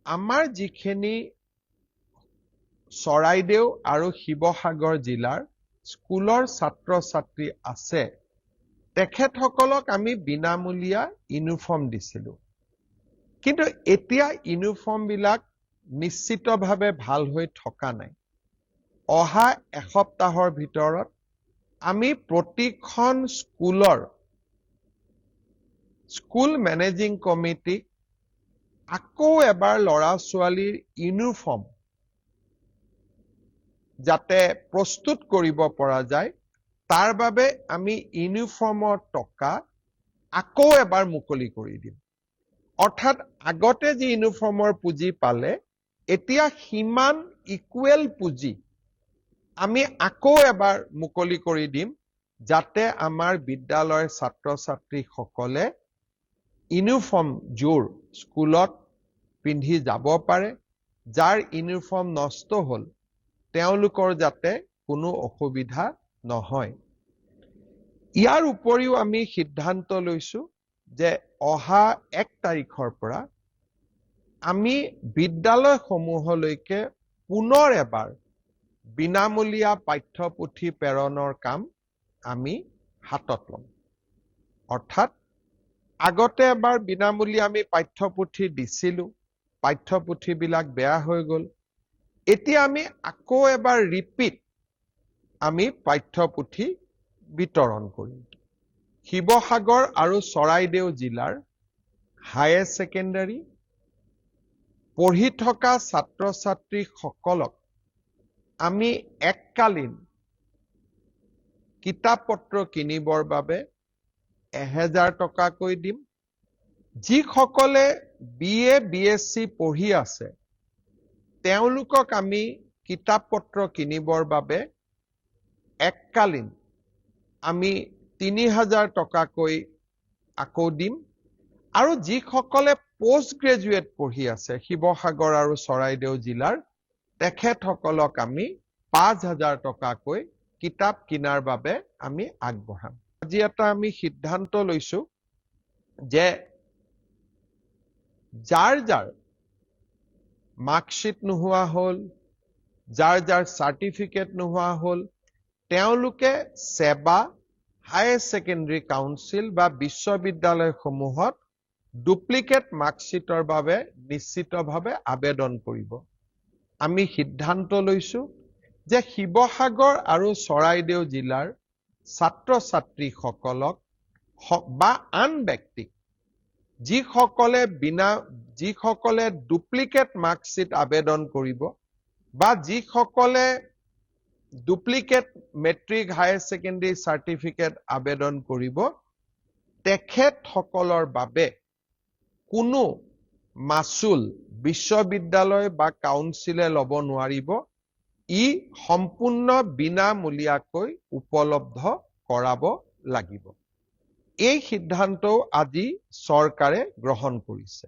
আমাৰ যিখিনি চৰাইদেউ আৰু শিৱসাগৰ জিলাৰ স্কুলৰ ছাত্ৰ-ছাত্ৰী আছে তেখেতসকলক আমি বিনামূলীয়া ইউনিফৰ্ম দিছিলোঁ। কিন্তু এতিয়া ইউনিফৰ্মবিলাক নিশ্চিতভাৱে ভাল হৈ থকা নাই। অহা এসপ্তাহৰ ভিতৰত আমি প্ৰতিখন স্কুল মেনেজিং কমিটিক আকৌ এবাৰ ল'ৰা-ছোৱালীৰ ইউনিফৰ্ম যাতে প্ৰস্তুত কৰিব পৰা যায় তাৰ বাবে আমি ইউনিফৰ্মৰ টকা আকৌ এবাৰ মুকলি কৰি দিম। অৰ্থাৎ আগতে যি ইউনিফৰ্মৰ পুঁজি পালে এতিয়া সিমান ইকুৱেল পুঁজি আমি আকৌ এবাৰ মুকলি কৰি দিম যাতে আমাৰ বিদ্যালয়ৰ ছাত্ৰ-ছাত্ৰীসকলে ইউনিফৰ্মযোৰ স্কুলত পিন্ধি যাব পাৰে। যাৰ ইউনিফৰ্ম নষ্ট হ'ল তেওঁলোকৰ যাতে কোনো অসুবিধা নহয়। ইয়াৰ উপৰিও আমি সিদ্ধান্ত লৈছো যে অহা 1 তাৰিখৰ পৰা আমি বিদ্যালয়সমূহলৈকে পুনৰ এবাৰ বিনামূলীয়া পাঠ্যপুথি প্ৰেৰণৰ কাম আমি হাতত ল'ম। অৰ্থাৎ আগতে এবাৰ বিনামূলীয়া আমি পাঠ্যপুথি দিছিলোঁ, পাঠ্যপুথিবিলাক বেয়া হৈ গ'ল। এতিয়া আমি আকৌ এবাৰ আমি পাঠ্যপুথি বিতৰণ কৰিম। শিৱসাগৰ আৰু চৰাইদেউ জিলাৰ হায়াৰ ছেকেণ্ডাৰী পঢ়ি থকা ছাত্ৰ-ছাত্ৰীসকলক আমি এককালীন কিতাপ পত্ৰ কিনিবৰ বাবে 1000 টকাকৈ দিম। যিসকলে BA, BSc পঢ়ি আছে তেওঁলোকক আমি কিতাপ পত্ৰ কিনিবৰ বাবে এককালীন আমি 3000 টকাকৈ আকৌ দিম। আৰু যিসকলে পোষ্ট গ্ৰেজুৱেট পঢ়ি আছে শিৱসাগৰ আৰু চৰাইদেউ জিলাৰ তেখেতসকলক আমি 5000 টকাকৈ কিতাপ কিনাৰ বাবে আমি আগবঢ়াম। আজি এটা আমি সিদ্ধান্ত লৈছো যে যাৰ মাৰ্কশ্বিট নোহোৱা হ'ল, যাৰ চাৰ্টিফিকেট নোহোৱা হ'ল তেওঁলোকে সেবা হায়াৰ ছেকেণ্ডাৰী কাউন্সিল বা বিশ্ববিদ্যালয়সমূহত ডুপ্লিকেট মাৰ্কশ্বিটৰ বাবে নিশ্চিতভাৱে আবেদন কৰিব। আমি সিদ্ধান্ত লৈছো যে শিৱসাগৰ আৰু চৰাইদেউ জিলাৰ ছাত্ৰ-ছাত্ৰীসকলক বা আন ব্যক্তিক যিসকলে ডুপ্লিকেট মাৰ্কশ্বিট আবেদন কৰিব বা যিসকলে duplicate matric higher secondary certificate আবেদন কৰিব তেখেতসকলৰ বাবে কোনো মাচুল বিশ্ববিদ্যালয় বা কাউন্সিলে ল'ব নোৱাৰিব। ই সম্পূৰ্ণ বিনামূলীয়াকৈ উপলব্ধ কৰাব লাগিব। এই সিদ্ধান্তও আজি চৰকাৰে গ্ৰহণ কৰিছে।